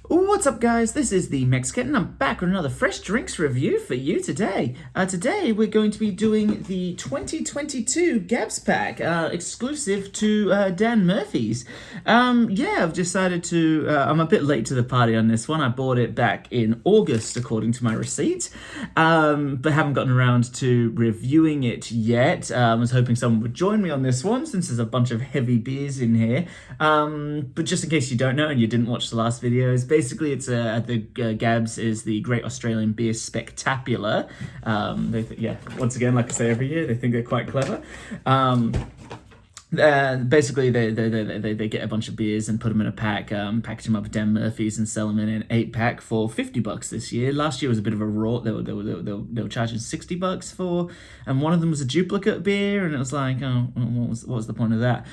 What's up, guys? This is the Mexikent, and I'm back with another fresh drinks review for you today. Today we're going to be doing the 2022 Gabs pack, exclusive to Dan Murphy's. I've decided to. I'm a bit late to the party on this one. I bought it back in August, according to my receipt, but haven't gotten around to reviewing it yet. I was hoping someone would join me on this one, since there's a bunch of heavy beers in here. But just in case you don't know and you didn't watch the last videos, basically it's the Gabs is the Great Australian Beer Spectacular. Once again, like I say every year, they think they're quite clever. Basically, they get a bunch of beers and put them in a pack, package them up at Dan Murphy's and sell them in an 8-pack for $50 this year. Last year was a bit of a rort. They were charging $60 for, and one of them was a duplicate beer, and it was like, oh, what was the point of that?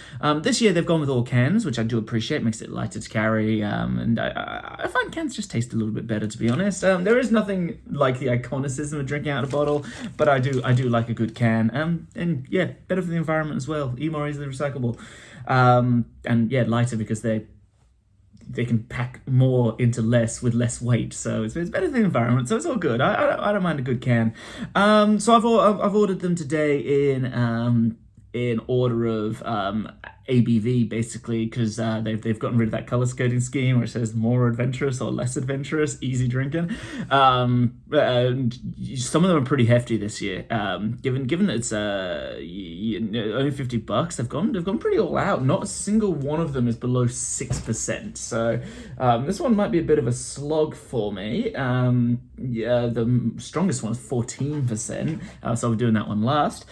This year they've gone with all cans, which I do appreciate. Makes it lighter to carry, and I find cans just taste a little bit better, to be honest. There is nothing like the iconicism of drinking out of a bottle, but I do like a good can. And yeah, better for the environment as well. More easily recyclable, and yeah, lighter because they can pack more into less with less weight, so it's better for the environment, so it's all good. I don't mind a good can. So I've ordered them today in order of ABV, basically, because they've gotten rid of that color coding scheme where it says more adventurous or less adventurous, easy drinking. And some of them are pretty hefty this year. Given that it's only $50, they've gone pretty all out. Not a single one of them is below 6%. So this one might be a bit of a slog for me. The strongest one is 14%. So we're doing that one last.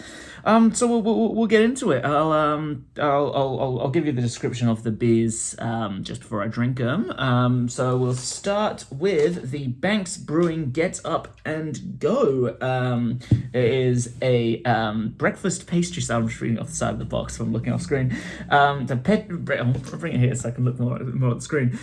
So we'll get into it. I'll give you the description of the beers just before I drink them. So we'll start with the Banks Brewing Get Up and Go. It is a breakfast pastry sour. I'm just reading off the side of the box, so I'm looking off screen. I'll bring it here so I can look more at the screen.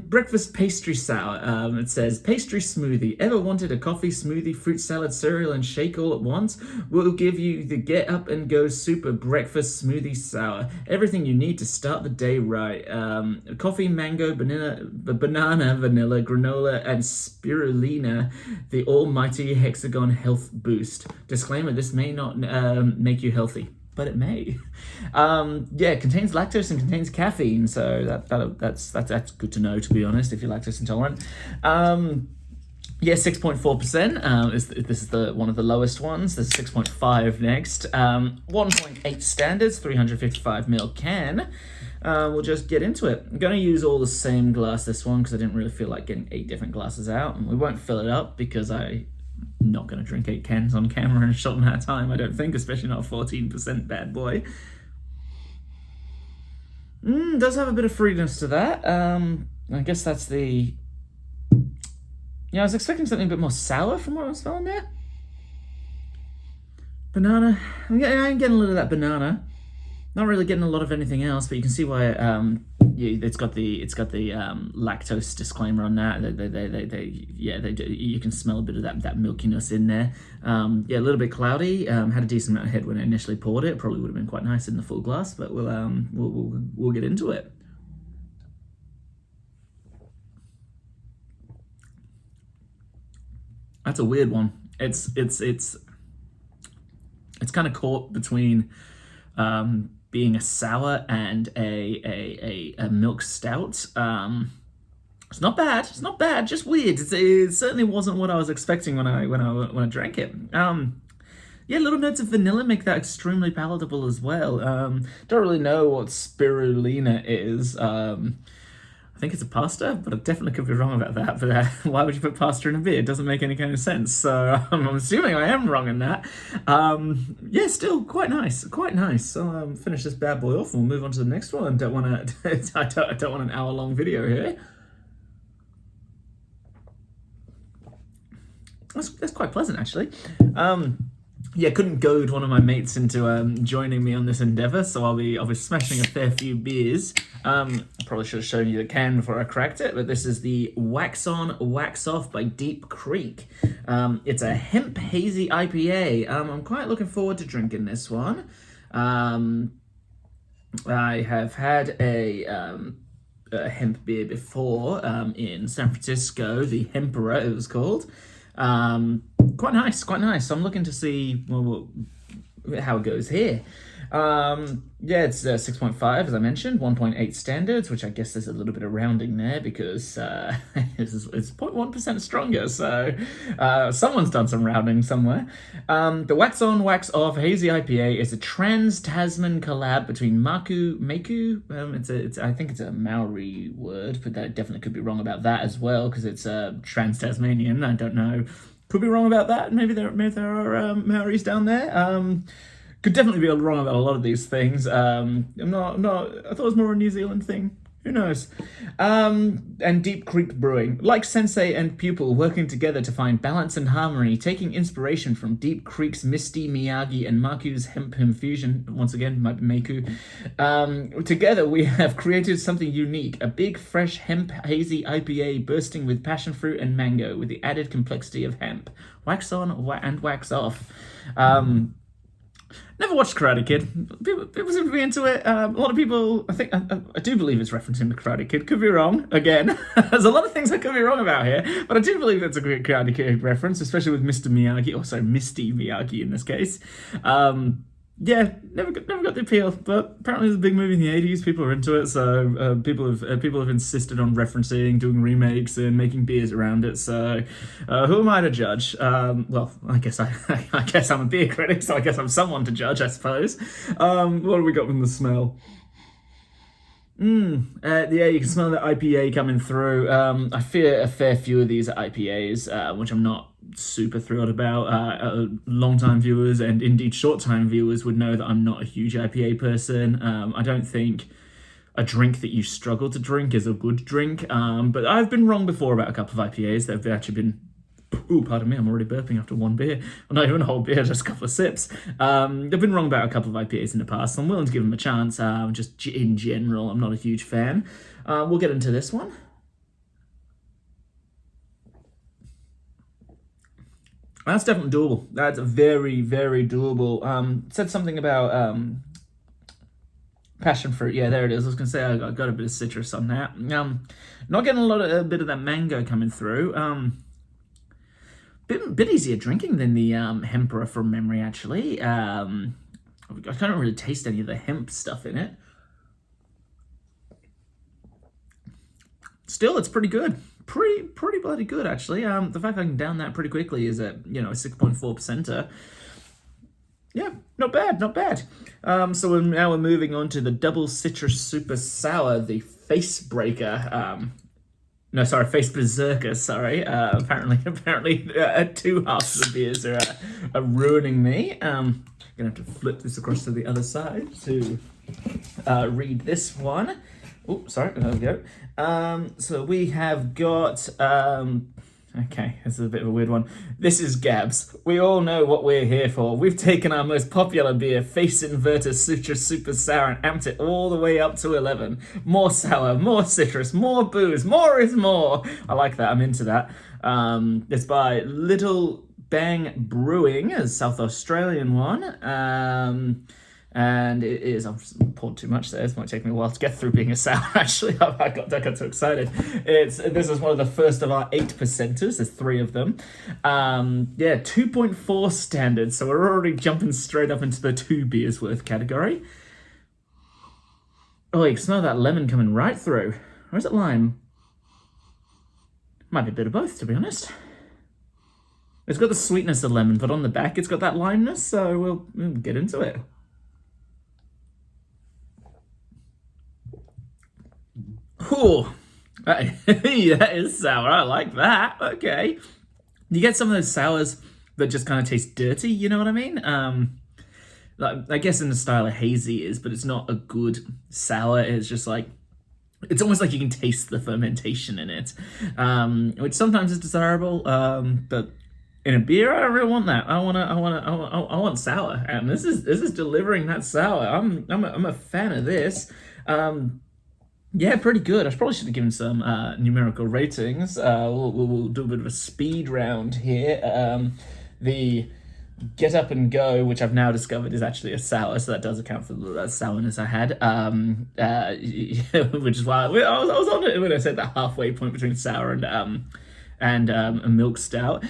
Breakfast pastry sour. It says pastry smoothie. Ever wanted a coffee, smoothie, fruit salad, cereal, and shake all at once? We'll give you the Get Up and Go Super Breakfast Smoothie Sour. Everything you need to start the day right. Coffee, mango, banana, vanilla, granola, and spirulina. The almighty hexagon health boost. Disclaimer: this may not make you healthy, but it may. It contains lactose and contains caffeine, so that's good to know, to be honest, if you're lactose intolerant. 6.4%. This is one of the lowest ones. There's 6.5 next. 1.8 standards, 355ml can. We'll just get into it. I'm going to use all the same glass this one because I didn't really feel like getting 8 different glasses out, and we won't fill it up because I'm not going to drink 8 cans on camera in a short amount of time, I don't think, especially not a 14% bad boy. Does have a bit of fruitiness to that. I guess that's the... I was expecting something a bit more sour from what I was smelling there. Banana. I'm getting a little of that banana. Not really getting a lot of anything else, but you can see why. It's got the lactose disclaimer on that. You can smell a bit of that milkiness in there. A little bit cloudy. Had a decent amount of head when I initially poured it. Probably would have been quite nice in the full glass, but we'll get into it. That's a weird one. It's kind of caught between being a sour and a milk stout. It's not bad. It's not bad. Just weird. It certainly wasn't what I was expecting when I drank it. Little notes of vanilla make that extremely palatable as well. Don't really know what spirulina is. I think it's a pasta, but I definitely could be wrong about that. But why would you put pasta in a beer? It doesn't make any kind of sense. So I'm assuming I am wrong in that. Still quite nice, quite nice. So finish this bad boy off, and we'll move on to the next one. I don't want an hour-long video here. That's quite pleasant, actually. Couldn't goad one of my mates into joining me on this endeavor, so I'll be smashing a fair few beers. I probably should have shown you the can before I cracked it, but this is the Wax On, Wax Off by Deep Creek. It's a hemp hazy IPA. I'm quite looking forward to drinking this one. I have had a hemp beer before in San Francisco, the Hemperor it was called. Quite nice, quite nice. So I'm looking to see how it goes here. Yeah, it's 6.5 as I mentioned, 1.8 standards, which I guess there's a little bit of rounding there because it's 0.1% stronger. So someone's done some rounding somewhere. The Wax On, Wax Off Hazy IPA is a trans-Tasman collab between Maku. I think it's a Maori word, but that definitely could be wrong about that as well because it's trans-Tasmanian. I don't know. Could be wrong about that. Maybe there are Maoris down there. Could definitely be wrong about a lot of these things. I'm not. I thought it was more a New Zealand thing. Who knows? And Deep Creek Brewing, like sensei and pupil, working together to find balance and harmony, taking inspiration from Deep Creek's Misty, Miyagi, and Maku's Hemp Fusion. Once again, might be Maku. Together, we have created something unique: a big, fresh hemp hazy IPA bursting with passion fruit and mango, with the added complexity of hemp. Wax on and wax off. Never watched Karate Kid. People seem to be into it. A lot of people, I do believe it's referencing the Karate Kid. Could be wrong. Again, there's a lot of things I could be wrong about here, but I do believe it's a great Karate Kid reference, especially with Mr. Miyagi, or sorry, Misty Miyagi in this case. Yeah, never got the appeal, but apparently it's a big movie in the 80s. People are into it, so people have insisted on referencing, doing remakes, and making beers around it. So, who am I to judge? Well, I guess I guess I'm a beer critic, so I guess I'm someone to judge, I suppose. What have we got in the smell? Yeah, you can smell the IPA coming through. I fear a fair few of these IPAs, which I'm not super thrilled about. Long-time viewers and indeed short-time viewers would know that I'm not a huge IPA person. I don't think a drink that you struggle to drink is a good drink, but I've been wrong before about a couple of IPAs that have actually been... Ooh, pardon me, I'm already burping after one beer. Well, not even a whole beer, just a couple of sips. I've been wrong about a couple of IPAs in the past, so I'm willing to give them a chance. Just in general, I'm not a huge fan. We'll get into this one. That's definitely doable. That's very, very doable. Said something about passion fruit. Yeah, there it is. I was going to say I got a bit of citrus on that. Not getting a bit of that mango coming through. Bit easier drinking than the Hemperor from memory, actually. I can't really taste any of the hemp stuff in it. Still, it's pretty good. Pretty bloody good, actually. The fact I can down that pretty quickly is at, a 6.4%. Yeah, not bad, not bad. So now we're moving on to the Double Citrus Super Sour, the Face Breaker. No, sorry, Face Berserker, sorry. Apparently, two halves of the beers are ruining me. I'm going to have to flip this across to the other side to read this one. Oh, sorry, there we go. So we have got... okay, this is a bit of a weird one. This is Gabs. We all know what we're here for. We've taken our most popular beer, Face Inverter Citrus Super Sour, and amped it all the way up to 11. More sour, more citrus, more booze. More is more. I like that. I'm into that. It's by Little Bang Brewing, a South Australian one. And it is, I've poured too much there. This might take me a while to get through being a sour, actually. I got too excited. This is one of the first of our 8%ers. There's 3 of them. Yeah, 2.4 standards. So we're already jumping straight up into the 2 beers worth category. Oh, you can smell that lemon coming right through. Or is it lime? Might be a bit of both, to be honest. It's got the sweetness of lemon, but on the back it's got that limeness, so we'll get into it. Oh, that is sour. I like that. Okay. You get some of those sours that just kind of taste dirty, you know what I mean? Like, I guess in the style of hazy is, but it's not a good sour. It's just like, it's almost like you can taste the fermentation in it, which sometimes is desirable, but in a beer, I don't really want that. I want sour, and this is delivering that sour. I'm a fan of this. Yeah, pretty good. I probably should have given some numerical ratings. We'll do a bit of a speed round here. The Get Up and Go, which I've now discovered is actually a sour, so that does account for the sourness I had. Which is why I was on it when I said that halfway point between sour and a milk stout.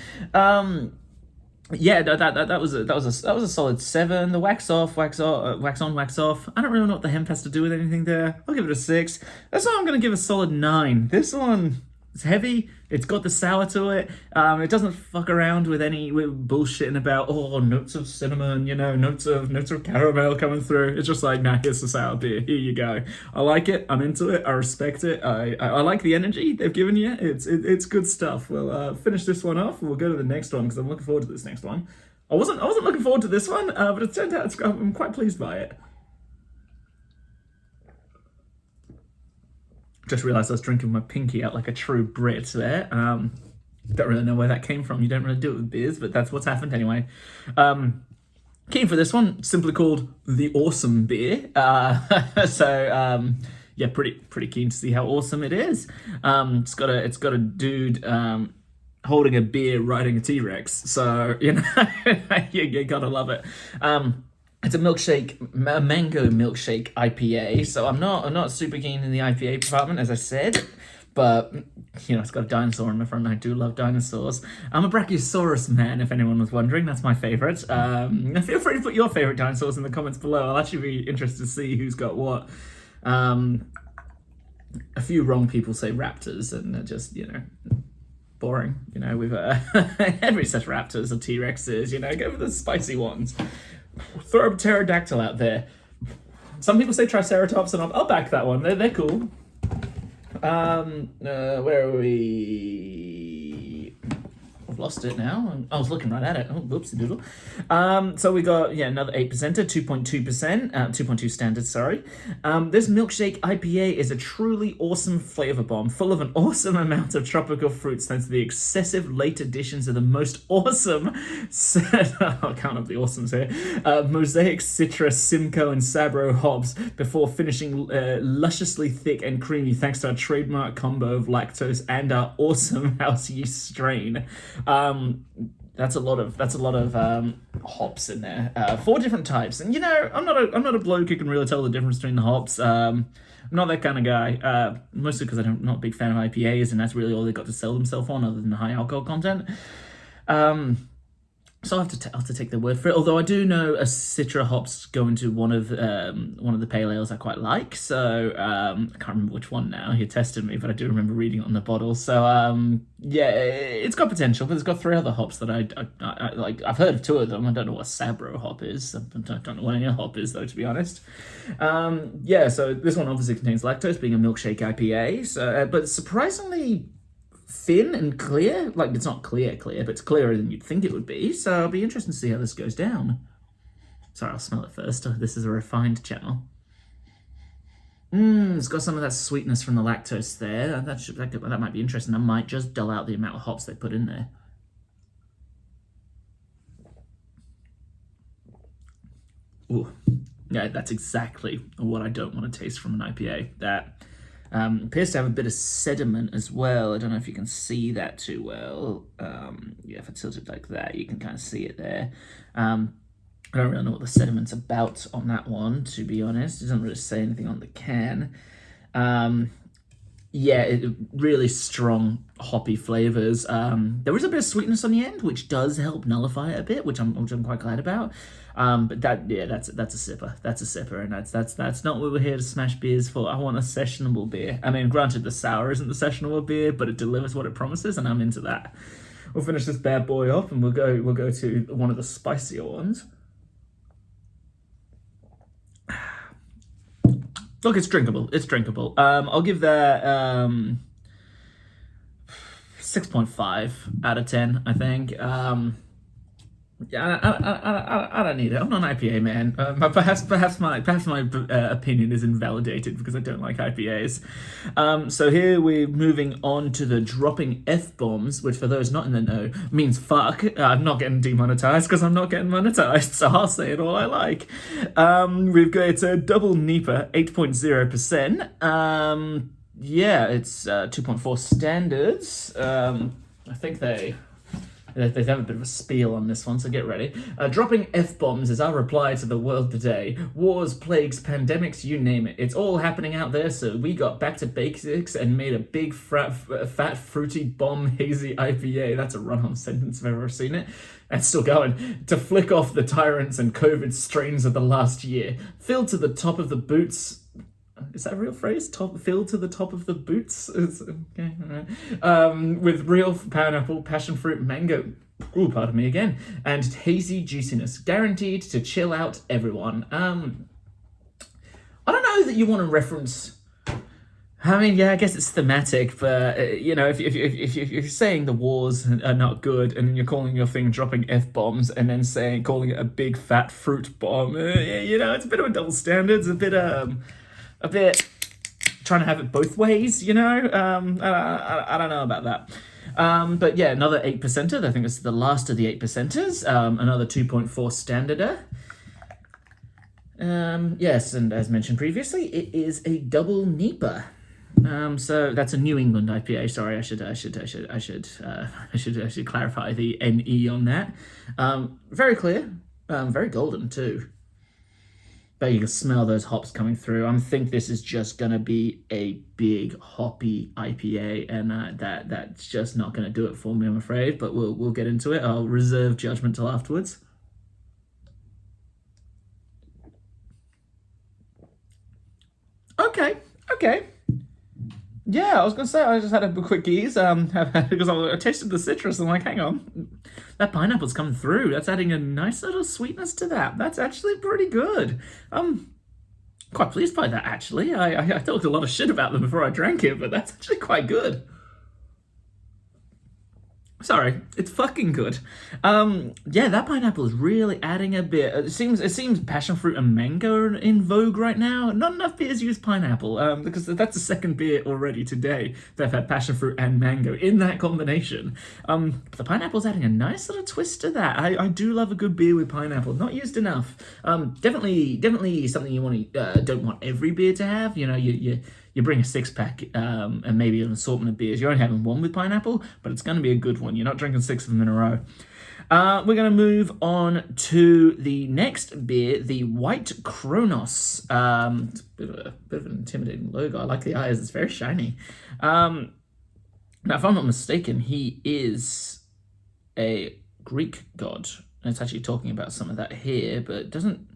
Yeah, that was a solid 7. The wax off, wax on, wax on, wax off. I don't really know what the hemp has to do with anything there. I'll give it a 6. That's why I'm gonna give a solid 9. This one is heavy. It's got the sour to it. It doesn't fuck around with any bullshitting about notes of cinnamon, notes of caramel coming through. It's just like, nah, here's the sour beer. Here you go. I like it. I'm into it. I respect it. I like the energy they've given you. It's good stuff. We'll finish this one off. We'll go to the next one because I'm looking forward to this next one. I wasn't looking forward to this one, but it turned out I'm quite pleased by it. Just realised I was drinking my pinky out like a true Brit there. Don't really know where that came from. You don't really do it with beers, but that's what's happened anyway. Keen for this one, simply called the Awesome Beer. Yeah, pretty keen to see how awesome it is. It's got a dude holding a beer riding a T-Rex, so you gotta love it. It's a mango milkshake IPA. So I'm not super keen in the IPA department, as I said, but it's got a dinosaur in the front. And I do love dinosaurs. I'm a Brachiosaurus man, if anyone was wondering. That's my favorite. Feel free to put your favorite dinosaurs in the comments below. I'll actually be interested to see who's got what. A few wrong people say raptors, and they're just boring. We've everybody says raptors or T-Rexes. Go for the spicy ones. Throw a pterodactyl out there. Some people say triceratops, and I'll back that one. They're cool. Where are we? I've lost it now. I was looking right at it. Oh, whoopsie doodle. So we got another 8%, 2.2%, 2.2 standard. Sorry. This milkshake IPA is a truly awesome flavor bomb, full of an awesome amount of tropical fruits, thanks to the excessive late additions of the most awesome. I'll count up the awesomes here. Mosaic, Citra, Simcoe, and Sabro hops before finishing lusciously thick and creamy, thanks to our trademark combo of lactose and our awesome house yeast strain. That's a lot of hops in there. 4 different types, and I'm not a bloke who can really tell the difference between the hops. I'm not that kind of guy. Mostly because I'm not a big fan of IPAs, and that's really all they got to sell themselves on, other than the high alcohol content. So I'll have to take their word for it. Although I do know a Citra hops go into one of the pale ales I quite like. So I can't remember which one now. He tested me, but I do remember reading it on the bottle. So yeah, it's got potential, but it's got 3 other hops that I like. I've heard of 2 of them. I don't know what Sabro hop is. I don't know what any hop is, though, to be honest. Yeah, so this one obviously contains lactose, being a milkshake IPA. So, but surprisingly thin and clear. Like, it's not clear, but it's clearer than you'd think it would be. So it'll be interesting to see how this goes down. Sorry, I'll smell it first. This is a refined channel. It's got some of that sweetness from the lactose there. That might be interesting. I might just dull out the amount of hops they put in there. Ooh, yeah, that's exactly what I don't want to taste from an IPA. That appears to have a bit of sediment as well. I don't know if you can see that too well. Yeah, if I tilt it like that, you can kind of see it there. I don't really know what the sediment's about on that one, to be honest. It doesn't really say anything on the can. Yeah, really strong hoppy flavors. There is a bit of sweetness on the end, which does help nullify it a bit, which I'm quite glad about. But that's a sipper. That's a sipper, and that's not what we're here to smash beers for. I want a sessionable beer. I mean, granted, the sour isn't the sessionable beer, but it delivers what it promises, and I'm into that. We'll finish this bad boy off, and we'll go to one of the spicier ones. Look, it's drinkable. It's drinkable. I'll give that 6.5 out of 10, I think. Yeah, I don't need it. I'm not an IPA man. Perhaps my opinion is invalidated because I don't like IPAs. So here we're moving on to the dropping F-bombs, which for those not in the know means fuck. I'm not getting demonetized because I'm not getting monetized, so I'll say it all I like. It's a double NEPA, 8.0%. Yeah, it's 2.4 standards. I think they They have a bit of a spiel on this one, so get ready. Dropping F-bombs is our reply to the world today. Wars, plagues, pandemics, you name it. It's all happening out there, so we got back to basics and made a big, fat, fruity bomb hazy IPA. That's a run-on sentence if I've ever seen it. And still going. To flick off the tyrants and COVID strains of the last year. Filled to the top of the boots... Is that a real phrase? Filled to the top of the boots? Okay, all right. With real pineapple, passion fruit, mango, pardon me again, and hazy juiciness. Guaranteed to chill out everyone. I don't know that you want to reference... I mean, yeah, I guess it's thematic, but, you know, if you're saying the wars are not good, and then you're calling your thing dropping F-bombs, and then calling it a big fat fruit bomb, you know, it's a bit of a double standard. It's a bit trying to have it both ways, you know? I don't know about that. But yeah, another 8%er. I think this is the last of the 8%ers. Another 2.4 standarder. Yes, and as mentioned previously, it is a double NEPA. So that's a New England IPA. Sorry, I should clarify the NE on that. Very clear, very golden too. But you can smell those hops coming through. I think this is just gonna be a big hoppy IPA, and that's just not gonna do it for me, I'm afraid. But we'll get into it. I'll reserve judgment till afterwards. Okay. Yeah, I was gonna say I just had a quick ease because I tasted the citrus and I'm like, hang on, that pineapple's coming through. That's adding a nice little sweetness to that. That's actually pretty good. Quite pleased by that actually. I talked a lot of shit about them before I drank it, but that's actually quite good. Sorry, it's fucking good. Yeah, that pineapple is really adding a bit. It seems passion fruit and mango are in vogue right now. Not enough beers use pineapple, because that's the second beer already today that had passion fruit and mango in that combination. The pineapple's adding a nice little twist to that. I do love a good beer with pineapple. Not used enough. Definitely something you want to don't want every beer to have. You know, you bring a 6-pack and maybe an assortment of beers. You're only having one with pineapple, but it's going to be a good one. You're not drinking 6 of them in a row. We're going to move on to the next beer, the White Kronos. It's a bit of an intimidating logo. I like the eyes. It's very shiny. Now, if I'm not mistaken, he is a Greek god. And it's actually talking about some of that here, but it doesn't...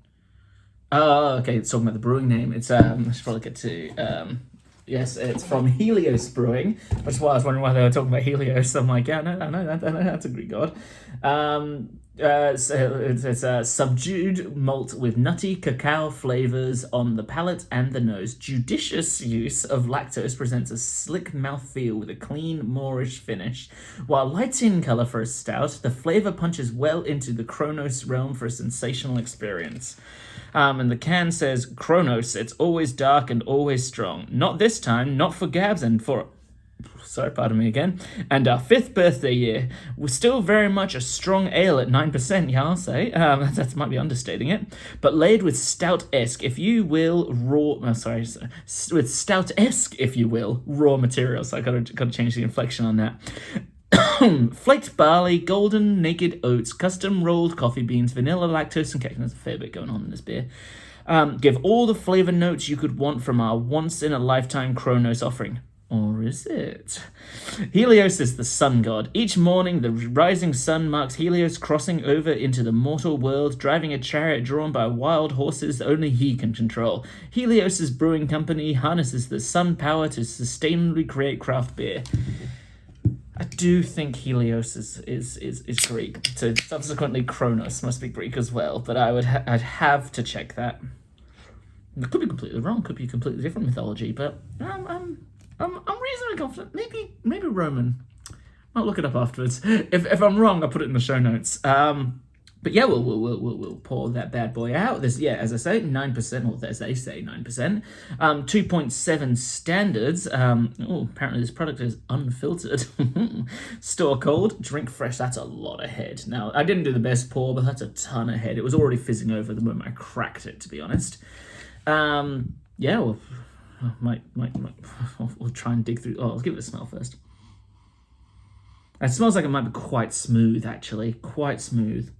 Oh, okay, it's talking about the brewing name. It's, I should probably get to... Yes, it's from Helios Brewing, which is why I was wondering why they were talking about Helios. I'm like, yeah, no, that's a Greek god. So it's a subdued malt with nutty cacao flavors on the palate and the nose. Judicious use of lactose presents a slick mouthfeel with a clean, Moorish finish. While light in color for a stout, the flavor punches well into the Kronos realm for a sensational experience. And the can says, Kronos, it's always dark and always strong. Not this time, not for Gabs and for... Sorry, pardon me again. And our 5th birthday year. We're still very much a strong ale at 9%, yeah, I'll say. That might be understating it. But laid with stout-esque, if you will, with stout-esque, if you will, raw material. So I gotta change the inflection on that. Flaked barley, golden naked oats, custom rolled coffee beans, vanilla, lactose, and cake. There's a fair bit going on in this beer. Give all the flavor notes you could want from our once-in-a-lifetime Kronos offering. Or is it? Helios is the sun god. Each morning, the rising sun marks Helios crossing over into the mortal world, driving a chariot drawn by wild horses that only he can control. Helios's brewing company harnesses the sun power to sustainably create craft beer. I do think Helios is Greek, so subsequently Kronos must be Greek as well. But I'd have to check that. It could be completely wrong. Could be completely different mythology. But I'm reasonably confident. Maybe Roman. I'll look it up afterwards. If I'm wrong, I'll put it in the show notes. But yeah, we'll pour that bad boy out. There's, yeah, as I say, 9%, or as they say, 9%. 2.7 standards. Apparently this product is unfiltered. Store cold, drink fresh. That's a lot ahead. Now, I didn't do the best pour, but that's a ton ahead. It was already fizzing over the moment I cracked it, to be honest. Yeah, we'll try and dig through. Oh, I'll give it a smell first. It smells like it might be quite smooth, actually. Quite smooth.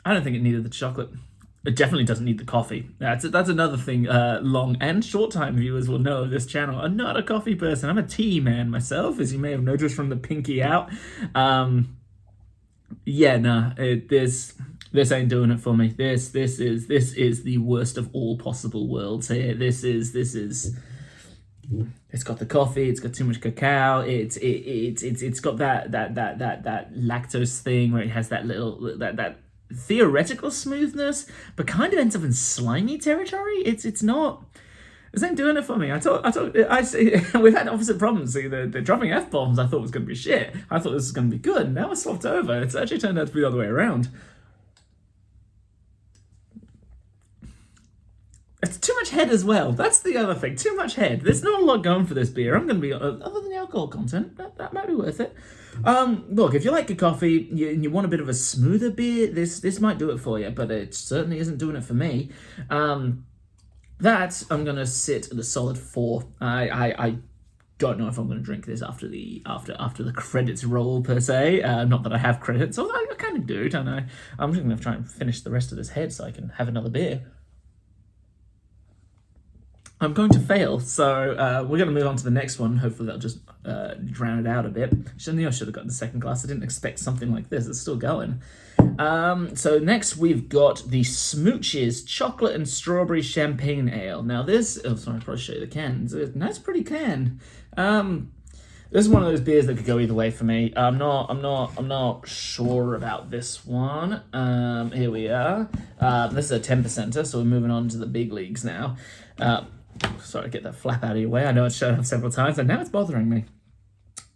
I don't think it needed the chocolate. It definitely doesn't need the coffee. That's another thing long and short time viewers will know of this channel. I'm not a coffee person. I'm a tea man myself, as you may have noticed from the pinky out. Yeah, nah, this ain't doing it for me. This is the worst of all possible worlds here. This is it's got the coffee, it's got too much cacao, it's got that lactose thing where it has that little that theoretical smoothness, but kind of ends up in slimy territory. It's not. This ain't doing it for me. We've had opposite problems. The dropping F-bombs I thought was going to be shit. I thought this was going to be good. Now it's swapped over. It's actually turned out to be the other way around. It's too much head as well. That's the other thing. Too much head. There's not a lot going for this beer. I'm going to be, other than the alcohol content, that might be worth it. Look, if you like your coffee and you want a bit of a smoother beer, this might do it for you, but it certainly isn't doing it for me. That I'm going to sit at a solid 4. I don't know if I'm going to drink this after the credits roll per se. Not that I have credits, although I kind of do, don't I? I'm just going to try and finish the rest of this head so I can have another beer. I'm going to fail, so we're going to move on to the next one. Hopefully that'll just drown it out a bit. I should have gotten the second glass. I didn't expect something like this. It's still going. So next we've got the Smooches Chocolate and Strawberry Champagne Ale. Now this, oh sorry, I'll probably show you the can. It's a nice pretty can. This is one of those beers that could go either way for me. I'm not sure about this one. Here we are. This is a 10%er, so we're moving on to the big leagues now. Sorry, get that flap out of your way. I know it's shown up several times, and now it's bothering me.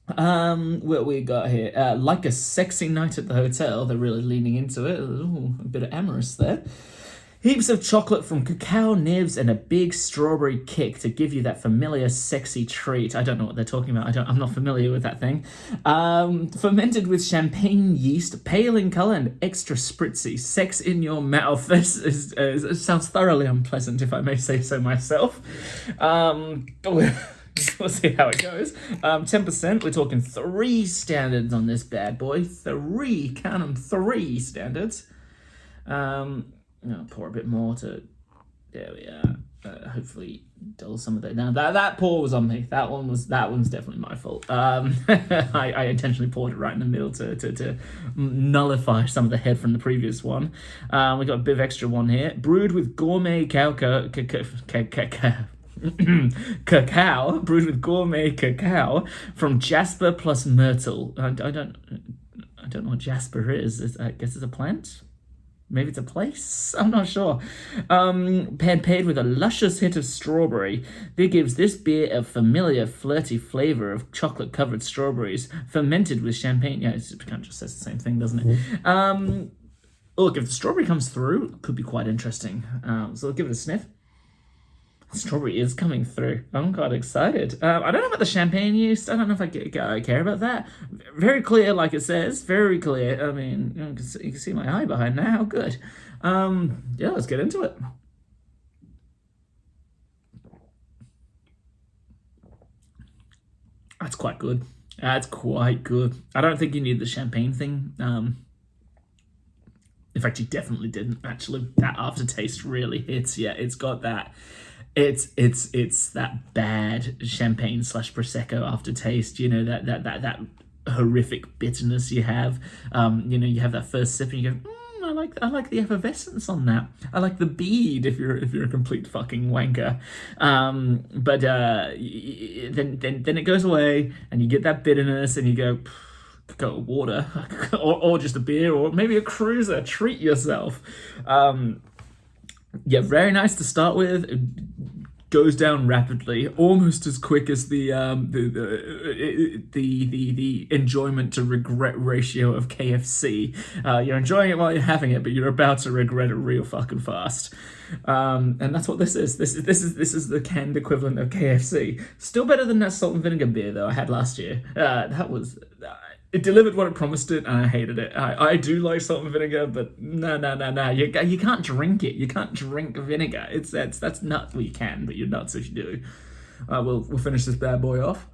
What we got here? Like a sexy night at the hotel. They're really leaning into it. Ooh, a bit of amorous there. Heaps of chocolate from cacao nibs and a big strawberry kick to give you that familiar sexy treat. I don't know what they're talking about. I'm not familiar with that thing. Fermented with champagne yeast, pale in color and extra spritzy. Sex in your mouth. This sounds thoroughly unpleasant, if I may say so myself. We'll see how it goes. 10%. We're talking 3 standards on this bad boy. 3, count them, 3 standards. I'll pour a bit more to, there we are, hopefully dull some of that. Now that pour was on me. That one's definitely my fault. I intentionally poured it right in the middle to nullify some of the head from the previous one. We got a bit of extra one here. Brewed with gourmet cacao, brewed with gourmet cacao from Jasper plus Myrtle. I don't know what Jasper is. I guess it's a plant. Maybe it's a place? I'm not sure. Paired with a luscious hit of strawberry. That gives this beer a familiar, flirty flavor of chocolate-covered strawberries, fermented with champagne. Yeah, it kind of just says the same thing, doesn't it? Look, if the strawberry comes through, it could be quite interesting. So I'll give it a sniff. Strawberry is coming through. I'm quite excited. I don't know about the champagne use. I don't know if I care about that. Very clear, like it says. Very clear. I mean, you can see my eye behind now. Good. Yeah, let's get into it. That's quite good. That's quite good. I don't think you need the champagne thing. In fact, you definitely didn't. Actually, that aftertaste really hits. Yeah, it's got that. It's that bad champagne / prosecco aftertaste. You know, that horrific bitterness you have. You know, you have that first sip and you go, I like the effervescence on that. I like the bead if you're a complete fucking wanker. But then it goes away and you get that bitterness and you go water or just a beer or maybe a cruiser. Treat yourself. Yeah, very nice to start with. It goes down rapidly, almost as quick as the enjoyment to regret ratio of KFC. You're enjoying it while you're having it, but you're about to regret it real fucking fast. And that's what this is. This is the canned equivalent of KFC. Still better than that salt and vinegar beer though I had last year. That was It delivered what it promised it, and I hated it. I do like salt and vinegar, but no. You can't drink it. You can't drink vinegar. That's nuts. Well, you can, but you're nuts if you do. We'll finish this bad boy off.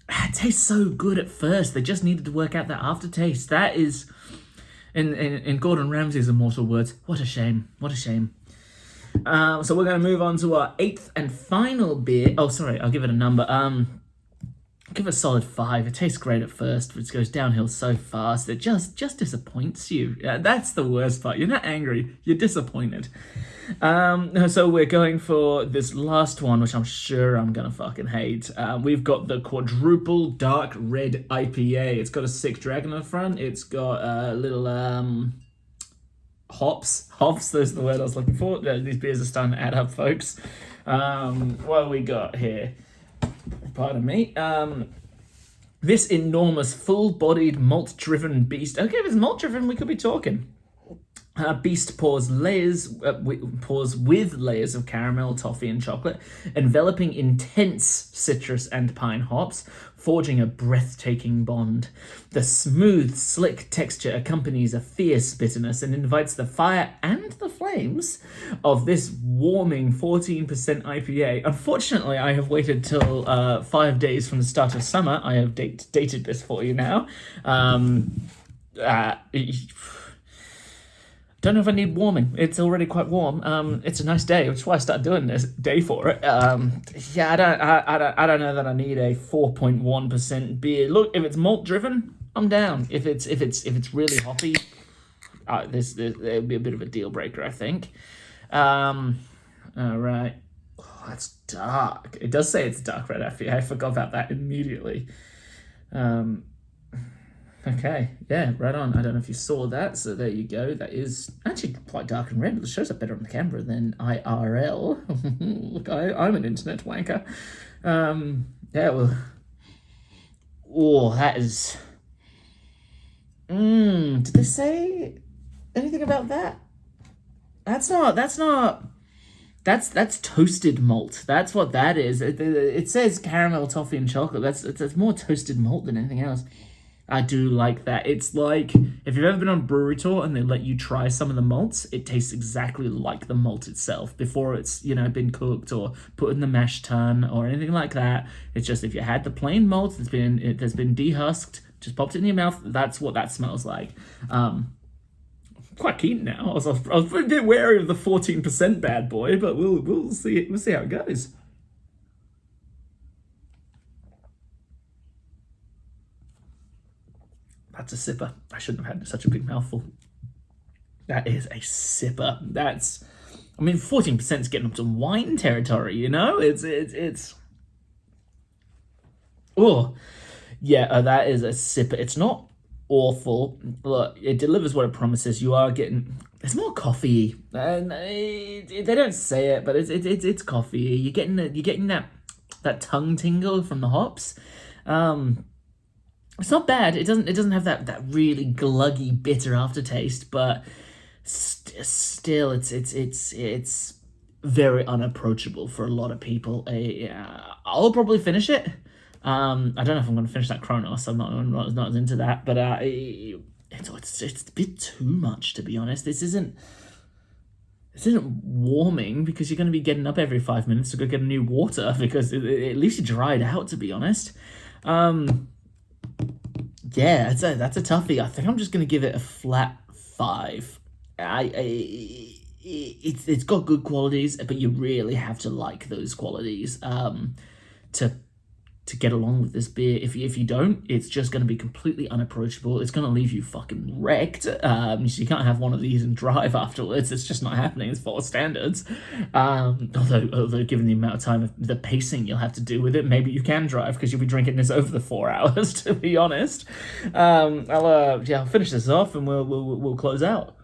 It tastes so good at first. They just needed to work out that aftertaste. That is, in Gordon Ramsay's immortal words, what a shame. What a shame. So we're going to move on to our 8th and final beer. Oh, sorry, I'll give it a number. Give it a solid 5. It tastes great at first, but it goes downhill so fast. It just disappoints you. That's the worst part. You're not angry. You're disappointed. So we're going for this last one, which I'm sure I'm going to fucking hate. We've got the quadruple dark red IPA. It's got a 6 dragon on the front. It's got a little hops. Those are the word I was looking for. These beers are starting to add up, folks. What have we got here? Pardon me. This enormous, full-bodied, malt-driven beast. Okay, if it's malt-driven, we could be talking. Beast pours with layers of caramel, toffee, and chocolate, enveloping intense citrus and pine hops, forging a breathtaking bond. The smooth, slick texture accompanies a fierce bitterness and invites the fire and the flames of this warming 14% IPA. Unfortunately, I have waited till 5 days from the start of summer. I have dated this for you now. Don't know if I need warming. It's already quite warm. It's a nice day, which is why I started doing this day for it. I don't know that I need a 4.1% beer. Look, if it's malt driven, I'm down. If it's really hoppy, it would be a bit of a deal breaker, I think. All right. Oh, that's dark. It does say it's dark red IPA. I forgot about that immediately. Okay, yeah, right on. I don't know if you saw that, so there you go. That is actually quite dark and red. It shows up better on the camera than IRL. Look, I'm an internet wanker. Yeah, well... Oh, that is... Did they say anything about that? That's toasted malt. That's what that is. It says caramel, toffee, and chocolate. That's more toasted malt than anything else. I do like that. It's like, if you've ever been on a brewery tour and they let you try some of the malts, it tastes exactly like the malt itself before it's, been cooked or put in the mash tun or anything like that. It's just, if you had the plain malt that's been dehusked, just popped it in your mouth, that's what that smells like. Quite keen now. I was a bit wary of the 14% bad boy, but we'll see how it goes. That's a sipper. I shouldn't have had such a big mouthful. That is a sipper. 14% is getting up to wine territory, It's oh, yeah, that is a sipper. It's not awful. Look, it delivers what it promises. You are getting... It's more coffee. And they don't say it, but it's coffee. You're getting that tongue tingle from the hops. It's not bad. It doesn't have that really gluggy, bitter aftertaste, but still, it's very unapproachable for a lot of people. I'll probably finish it. I don't know if I'm going to finish that Kronos. I'm not as into that, but it's a bit too much, to be honest. This isn't warming, because you're going to be getting up every 5 minutes to go get a new water, because at least you dried out, to be honest. Yeah, that's a toughie. I think I'm just gonna give it a flat 5. It's got good qualities, but you really have to like those qualities to get along with this beer. If you don't, it's just going to be completely unapproachable. It's going to leave you fucking wrecked. So you can't have one of these and drive afterwards. It's just not happening as far as standards. Although given the amount of time, the pacing you'll have to do with it, maybe you can drive, because you'll be drinking this over the 4 hours, to be honest. I'll finish this off and we'll close out.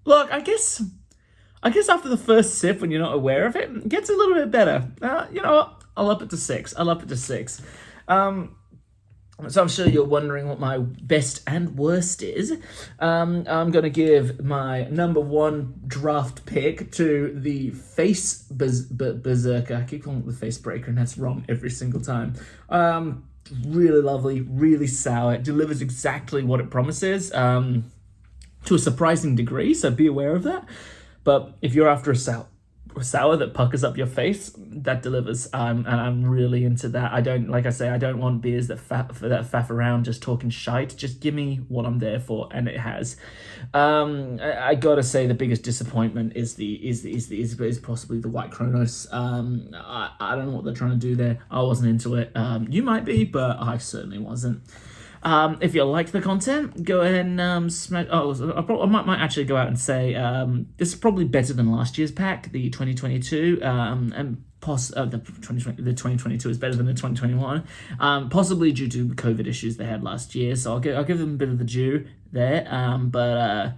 Look, I guess after the first sip, when you're not aware of it, it gets a little bit better. You know what? I'll up it to 6. So I'm sure you're wondering what my best and worst is. I'm going to give my number one draft pick to the Face Berserker. I keep calling it the Face Breaker, and that's wrong every single time. Really lovely, really sour. It delivers exactly what it promises, to a surprising degree, so be aware of that. But if you're after a sour that puckers up your face, that delivers, and I'm really into that. I don't, like I say, I don't want beers that faff around just talking shite. Just give me what I'm there for, and it has. I gotta say the biggest disappointment is possibly the White Kronos. I don't know what they're trying to do there. I wasn't into it. You might be, but I certainly wasn't. If you like the content, go ahead and smash. I might actually go out and say this is probably better than last year's pack, the 2022, and the 2022 is better than the 2021, possibly due to COVID issues they had last year. So I'll give them a bit of the due there.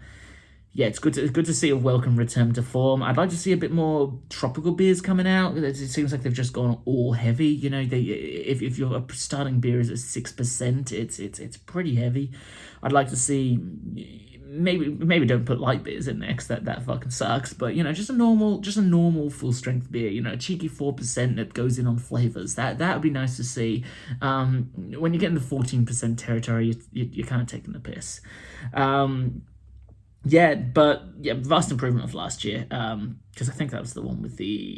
Yeah, it's good to see a welcome return to form. I'd like to see a bit more tropical beers coming out. It seems like they've just gone all heavy. You know, if your starting beer is at 6%, it's pretty heavy. I'd like to see maybe don't put light beers in there, 'cause that fucking sucks. But you know, just a normal full strength beer. You know, a cheeky 4% that goes in on flavors. That would be nice to see. When you get in the 14% territory, you're kind of taking the piss. Yeah, vast improvement of last year. Because I think that was the one with the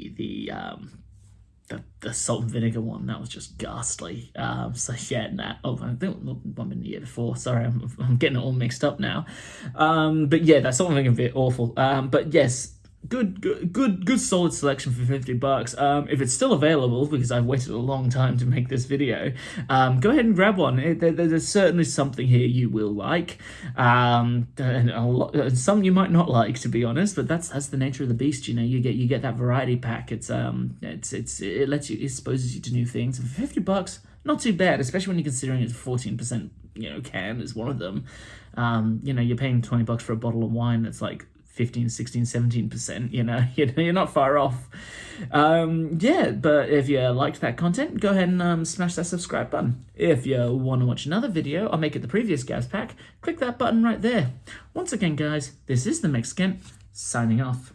salt and vinegar one. That was just ghastly. So yeah, I think one in the year before. Sorry, I'm getting it all mixed up now. But yeah, that salt and vinegar bit awful. But yes. Good solid selection for $50. If it's still available, because I've waited a long time to make this video, go ahead and grab one. There's certainly something here you will like, and some you might not like, to be honest. But that's the nature of the beast. You know, you get that variety pack. It exposes you to new things. And for $50, not too bad, especially when you're considering it's 14%. Can is one of them. You're paying $20 for a bottle of wine that's like 15, 16, 17%, you're not far off. But if you liked that content, go ahead and smash that subscribe button. If you want to watch another video, I'll make it the previous Gabs pack, click that button right there. Once again, guys, this is the Mexikent, signing off.